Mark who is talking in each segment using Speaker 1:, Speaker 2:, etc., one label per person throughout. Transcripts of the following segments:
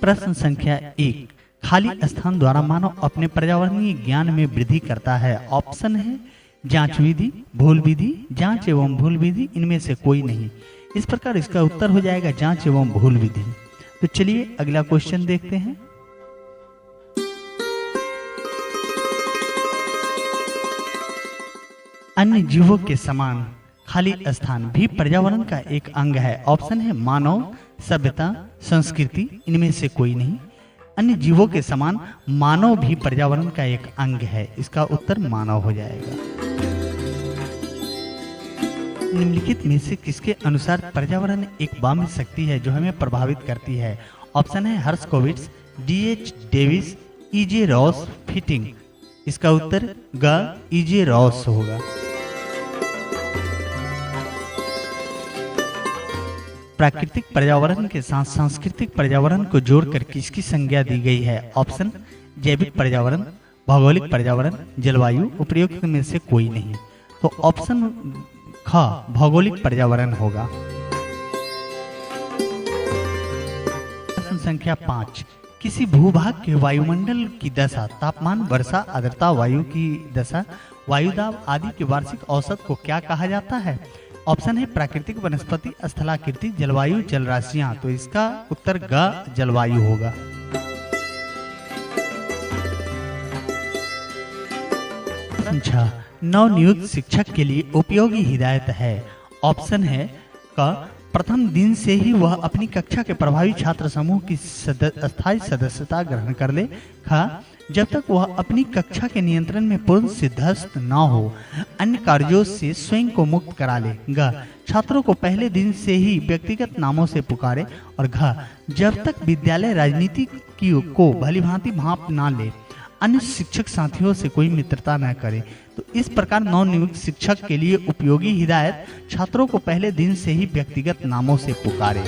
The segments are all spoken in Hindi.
Speaker 1: प्रश्न संख्या 1, खाली स्थान द्वारा मानव अपने पर्यावरणीय ज्ञान में वृद्धि करता है। ऑप्शन है जांच विधि, भूल विधि, जांच एवं भूल विधि, इनमें से कोई नहीं। इस प्रकार इसका उत्तर हो जाएगा जांच एवं भूल विधि। तो चलिए अगला क्वेश्चन देखते हैं। अन्य जीवों के समान खाली स्थान भी पर्यावरण का एक अंग है। ऑप्शन है मानव, सभ्यता, संस्कृति, इनमें से कोई नहीं। अन्य जीवों के समान मानव भी पर्यावरण का एक अंग है। इसका उत्तर मानव हो जाएगा। निम्नलिखित में से किसके अनुसार पर्यावरण एक बाह्य शक्ति है जो हमें प्रभावित करती है? ऑप्शन है हर्शकोविट्स, D.H. Davis, E.J. Ross, fitting. इसका उत्तर ग E.J. रॉस होगा। प्राकृतिक पर्यावरण के साथ सांस्कृतिक पर्यावरण को जोड़कर किसकी संज्ञा दी गई है? ऑप्शन जैविक पर्यावरण, भौगोलिक पर्यावरण, जलवायु, उपयुक्त में से कोई नहीं। तो ऑप्शन ख भौगोलिक पर्यावरण होगा। प्रश्न संख्या 5, किसी भूभाग के वायुमंडल की दशा, तापमान, वर्षा, आर्द्रता, वायु की दशा, वायुदाब आदि के वार्षिक औसत को क्या कहा जाता है? ऑप्शन है प्राकृतिक, वनस्पति, स्थलाकृति, जलवायु, जलराशियां। तो इसका उत्तर ग जलवायु होगा। अच्छा, नवनियुक्त शिक्षक के लिए उपयोगी हिदायत है। ऑप्शन है क प्रथम दिन से ही वह अपनी कक्षा के प्रभावी छात्र समूह की स्थायी सदस्यता ग्रहण कर ले। ख जब तक वह अपनी कक्षा के नियंत्रण में पूर्ण सिद्धस्त न हो, अन्य कार्यों से स्वयं को मुक्त करा ले। ग छात्रों को पहले दिन से ही व्यक्तिगत नामों से पुकारे। और घ जब तक विद्यालय राजनीति को भलीभांति भांप ना ले, अन्य शिक्षक साथियों से कोई मित्रता न करे। तो इस प्रकार नवनियुक्त शिक्षक के लिए उपयोगी हिदायत, छात्रों को पहले दिन से ही व्यक्तिगत नामों से पुकारे।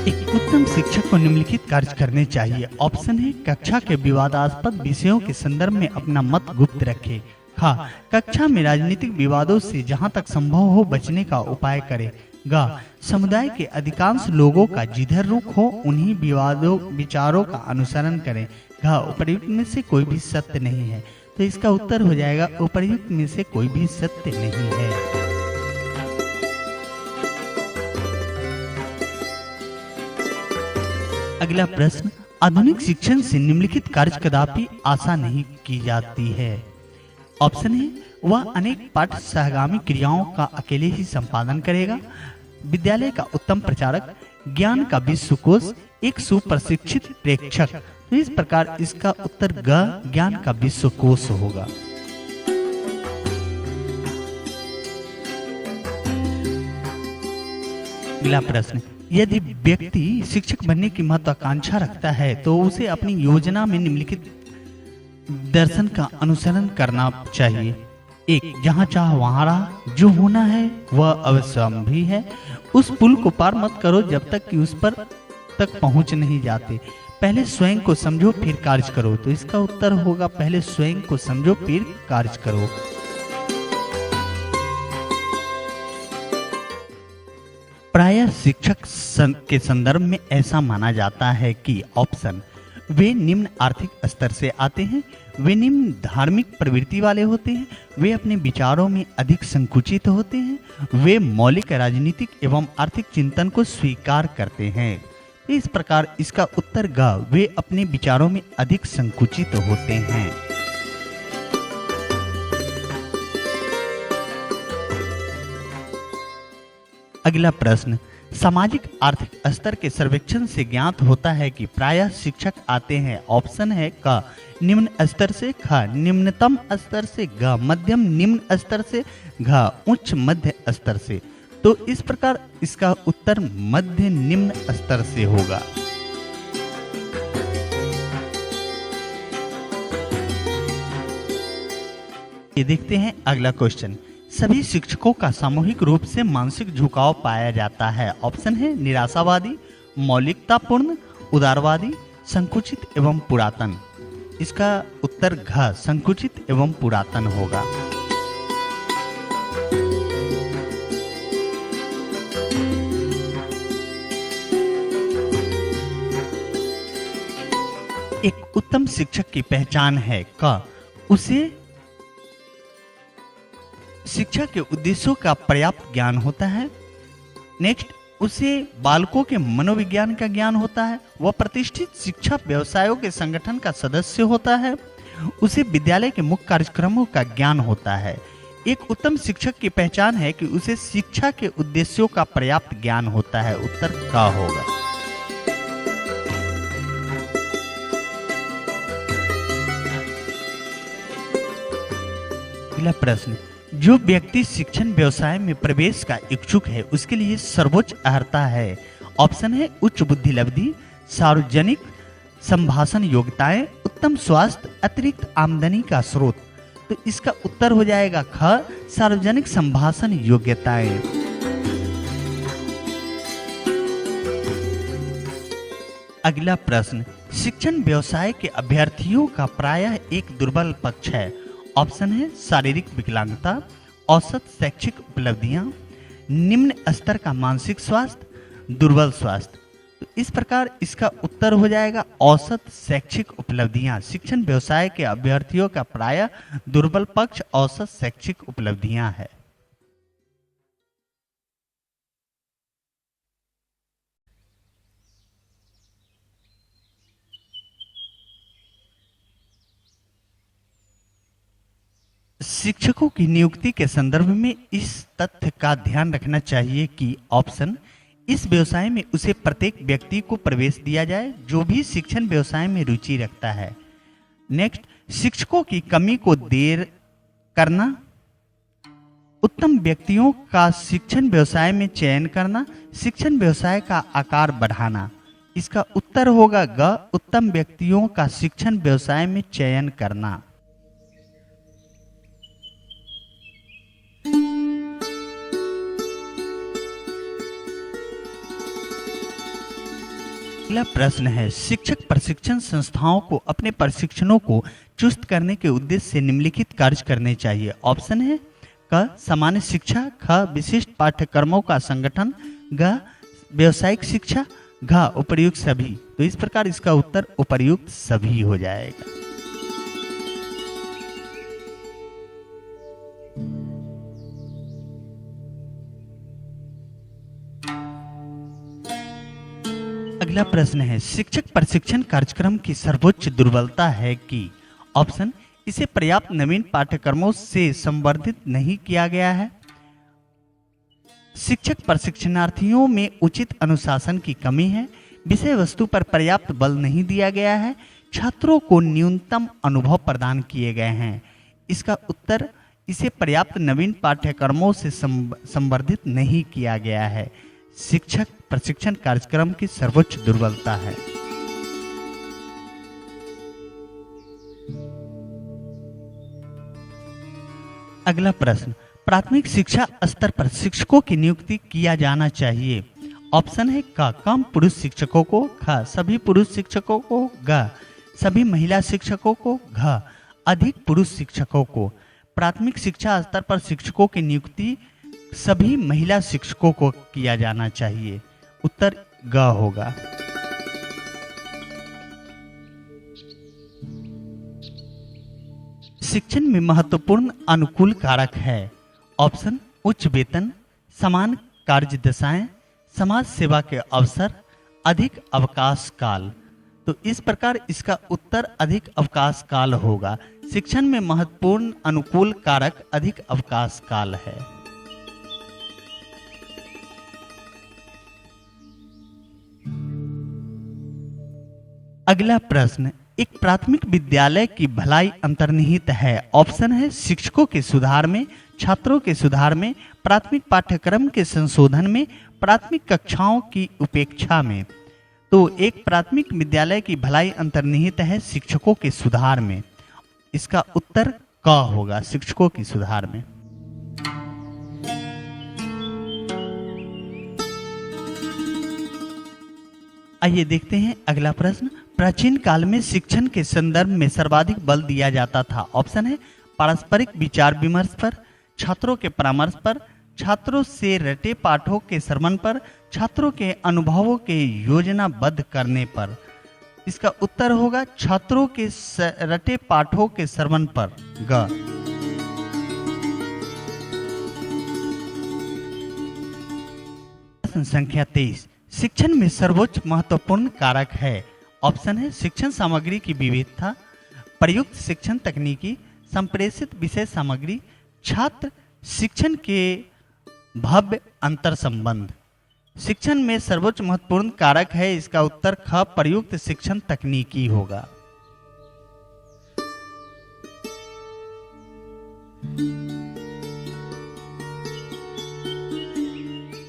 Speaker 1: एक उत्तम शिक्षक को निम्नलिखित कार्य करने चाहिए। ऑप्शन है कक्षा के विवादास्पद विषयों के संदर्भ में अपना मत गुप्त रखे। हाँ, कक्षा में राजनीतिक विवादों से जहां तक संभव हो बचने का उपाय करे। ग समुदाय के अधिकांश लोगों का जिधर रुख हो उन्हीं विचारों का अनुसरण करें। घ उपर्युक्त में से कोई भी सत्य नहीं है। तो इसका उत्तर हो जाएगा उपर्युक्त में से कोई भी सत्य नहीं है। अगला प्रश्न, आधुनिक शिक्षण से निम्नलिखित कार्य कदापि आशा नहीं की जाती है। ऑप्शन है वह अनेक पाठ सहगामी क्रियाओं का अकेले ही संपादन करेगा, विद्यालय का उत्तम प्रचारक, ज्ञान का विश्वकोश, एक सुप्रशिक्षित प्रेक्षक। तो इस प्रकार इसका उत्तर ग ज्ञान का विश्वकोश होगा। अगला प्रश्न, यदि व्यक्ति शिक्षक बनने की महत्वाकांक्षा रखता है तो उसे अपनी योजना में निम्नलिखित दर्शन का अनुसरण करना चाहिए। एक, जहाँ चाह वहाँ रहा, जो होना है वह अवश्यंभी है, उस पुल को पार मत करो जब तक कि उस पर तक पहुँच नहीं जाते, पहले स्वयं को समझो फिर कार्य करो। तो इसका उत्तर होगा पहले स्वयं को समझो फिर कार्य करो। प्रायः शिक्षक के संदर्भ में ऐसा माना जाता है कि ऑप्शन वे निम्न आर्थिक स्तर से आते हैं, वे निम्न धार्मिक प्रवृत्ति वाले होते हैं, वे अपने विचारों में अधिक संकुचित होते हैं, वे मौलिक राजनीतिक एवं आर्थिक चिंतन को स्वीकार करते हैं। इस प्रकार इसका उत्तर ग वे अपने विचारों में अधिक संकुचित होते हैं। अगला प्रश्न, सामाजिक आर्थिक स्तर के सर्वेक्षण से ज्ञात होता है कि प्रायः शिक्षक आते हैं। ऑप्शन है क निम्न स्तर से, ख निम्नतम स्तर से, ग मध्यम निम्न स्तर से, घ उच्च मध्य स्तर से। तो इस प्रकार इसका उत्तर मध्य निम्न स्तर से होगा। ये देखते हैं अगला क्वेश्चन, सभी शिक्षकों का सामूहिक रूप से मानसिक झुकाव पाया जाता है। ऑप्शन है निराशावादी, मौलिकतापूर्ण, उदारवादी, संकुचित एवं पुरातन। इसका उत्तर घ संकुचित एवं पुरातन होगा। एक उत्तम शिक्षक की पहचान है क उसे शिक्षा के उद्देश्यों का पर्याप्त ज्ञान होता है। नेक्स्ट, उसे बालकों के मनोविज्ञान का ज्ञान होता है। वह प्रतिष्ठित शिक्षा व्यवसायों के संगठन का सदस्य होता है। उसे विद्यालय के मुख्य कार्यक्रमों का ज्ञान होता है। एक उत्तम शिक्षक की पहचान है कि उसे शिक्षा के उद्देश्यों का पर्याप्त ज्ञान होता है। उत्तर क्या होगा? अगला प्रश्न, जो व्यक्ति शिक्षण व्यवसाय में प्रवेश का इच्छुक है उसके लिए सर्वोच्च अर्हता है। ऑप्शन है उच्च बुद्धि लब्धि, सार्वजनिक संभाषण योग्यताएं, उत्तम स्वास्थ्य, अतिरिक्त आमदनी का स्रोत। तो इसका उत्तर हो जाएगा ख, सार्वजनिक संभाषण योग्यताएं। अगला प्रश्न, शिक्षण व्यवसाय के अभ्यर्थियों का प्रायः एक दुर्बल पक्ष है। ऑप्शन है शारीरिक विकलांगता, औसत शैक्षिक उपलब्धियां, निम्न स्तर का मानसिक स्वास्थ्य, दुर्बल स्वास्थ्य। तो इस प्रकार इसका उत्तर हो जाएगा औसत शैक्षिक उपलब्धियां। शिक्षण व्यवसाय के अभ्यर्थियों का प्रायः दुर्बल पक्ष औसत शैक्षिक उपलब्धियां है। शिक्षकों की नियुक्ति के संदर्भ में इस तथ्य का ध्यान रखना चाहिए कि ऑप्शन, इस व्यवसाय में उसे प्रत्येक व्यक्ति को प्रवेश दिया जाए जो भी शिक्षण व्यवसाय में रुचि रखता है। नेक्स्ट, शिक्षकों की कमी को दूर करना, उत्तम व्यक्तियों का शिक्षण व्यवसाय में चयन करना, शिक्षण व्यवसाय का आकार बढ़ाना। इसका उत्तर होगा ग, उत्तम व्यक्तियों का शिक्षण व्यवसाय में चयन करना। अगला प्रश्न है, शिक्षक प्रशिक्षण संस्थाओं को अपने प्रशिक्षणों को चुस्त करने के उद्देश्य से निम्नलिखित कार्य करने चाहिए। ऑप्शन है क, सामान्य शिक्षा, ख, विशिष्ट पाठ्यक्रमों का संगठन, ग, व्यावसायिक शिक्षा, घ, उपर्युक्त सभी। तो इस प्रकार इसका उत्तर उपर्युक्त सभी हो जाएगा। अगला प्रश्न है, शिक्षक प्रशिक्षण कार्यक्रम की सर्वोच्च दुर्बलता है कि ऑप्शन, इसे पर्याप्त नवीन पाठ्यक्रमों से संवर्धित नहीं किया गया है, शिक्षक प्रशिक्षणार्थियों में उचित अनुशासन की कमी है, विषय वस्तु पर पर्याप्त बल नहीं दिया गया है, छात्रों को न्यूनतम अनुभव प्रदान किए गए हैं। इसका उत्तर, इसे पर्याप्त नवीन पाठ्यक्रमों से संवर्धित नहीं किया गया है। शिक्षक प्रशिक्षण कार्यक्रम की सर्वोच्च दुर्बलता है। अगला प्रश्न, प्राथमिक शिक्षा स्तर पर शिक्षकों की नियुक्ति किया जाना चाहिए। ऑप्शन है क, कम पुरुष शिक्षकों को, ख, सभी पुरुष शिक्षकों को, ग, सभी महिला शिक्षकों को, घ, अधिक पुरुष शिक्षकों को। प्राथमिक शिक्षा स्तर पर शिक्षकों की नियुक्ति सभी महिला शिक्षकों को किया जाना चाहिए। उत्तर ग होगा। शिक्षण में महत्वपूर्ण अनुकूल कारक है। ऑप्शन, उच्च वेतन, समान कार्य दशाएं, समाज सेवा के अवसर, अधिक अवकाश काल। तो इस प्रकार इसका उत्तर अधिक अवकाश काल होगा। शिक्षण में महत्वपूर्ण अनुकूल कारक अधिक अवकाश काल है। अगला प्रश्न, एक प्राथमिक विद्यालय की भलाई अंतर्निहित है। ऑप्शन है शिक्षकों के सुधार में, छात्रों के सुधार में, प्राथमिक पाठ्यक्रम के संशोधन में, प्राथमिक कक्षाओं की उपेक्षा में। तो एक प्राथमिक विद्यालय की भलाई अंतर्निहित है शिक्षकों के सुधार में। इसका उत्तर क होगा, शिक्षकों की सुधार में। आइए देखते हैं अगला प्रश्न, प्राचीन काल में शिक्षण के संदर्भ में सर्वाधिक बल दिया जाता था। ऑप्शन है पारस्परिक विचार विमर्श पर, छात्रों के परामर्श पर, छात्रों से रटे पाठों के श्रवण पर, छात्रों के अनुभवों के योजनाबद्ध करने पर। इसका उत्तर होगा छात्रों के रटे पाठों के श्रवण पर। ग। प्रश्न संख्या 23, शिक्षण में सर्वोच्च महत्वपूर्ण कारक है। ऑप्शन है शिक्षण सामग्री की विविधता, प्रयुक्त शिक्षण तकनीकी, संप्रेषित विषय सामग्री, छात्र शिक्षण के भव्य अंतर संबंध। शिक्षण में सर्वोच्च महत्वपूर्ण कारक है, इसका उत्तर ख प्रयुक्त शिक्षण तकनीकी होगा।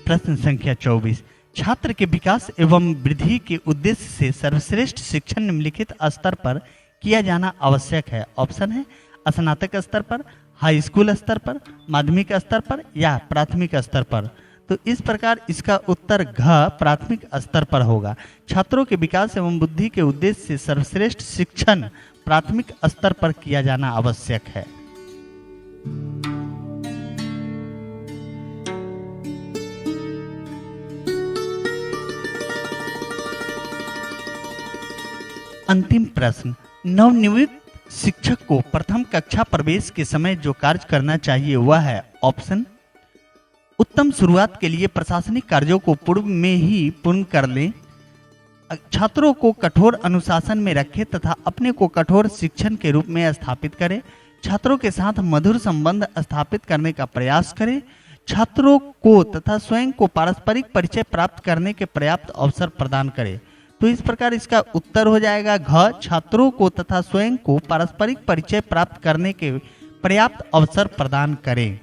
Speaker 1: प्रश्न संख्या 24, छात्र के विकास एवं वृद्धि के उद्देश्य से सर्वश्रेष्ठ शिक्षण निम्नलिखित स्तर पर किया जाना आवश्यक है। ऑप्शन है स्नातक स्तर पर, हाई स्कूल स्तर पर, माध्यमिक स्तर पर या प्राथमिक स्तर पर। तो इस प्रकार इसका उत्तर घ प्राथमिक स्तर पर होगा। छात्रों के विकास एवं बुद्धि के उद्देश्य से सर्वश्रेष्ठ शिक्षण प्राथमिक स्तर पर किया जाना आवश्यक है। अंतिम प्रश्न, नवनियुक्त शिक्षक को प्रथम कक्षा प्रवेश के समय जो कार्य करना चाहिए वह है। ऑप्शन, उत्तम शुरुआत के लिए प्रशासनिक कार्यों को पूर्व में ही पूर्ण कर लें, छात्रों को कठोर अनुशासन में रखें तथा अपने को कठोर शिक्षण के रूप में स्थापित करें, छात्रों के साथ मधुर संबंध स्थापित करने का प्रयास करें, छात्रों को तथा स्वयं को पारस्परिक परिचय प्राप्त करने के पर्याप्त अवसर प्रदान करें। तो इस प्रकार इसका उत्तर हो जाएगा घ छात्रों को तथा स्वयं को पारस्परिक परिचय प्राप्त करने के पर्याप्त अवसर प्रदान करें।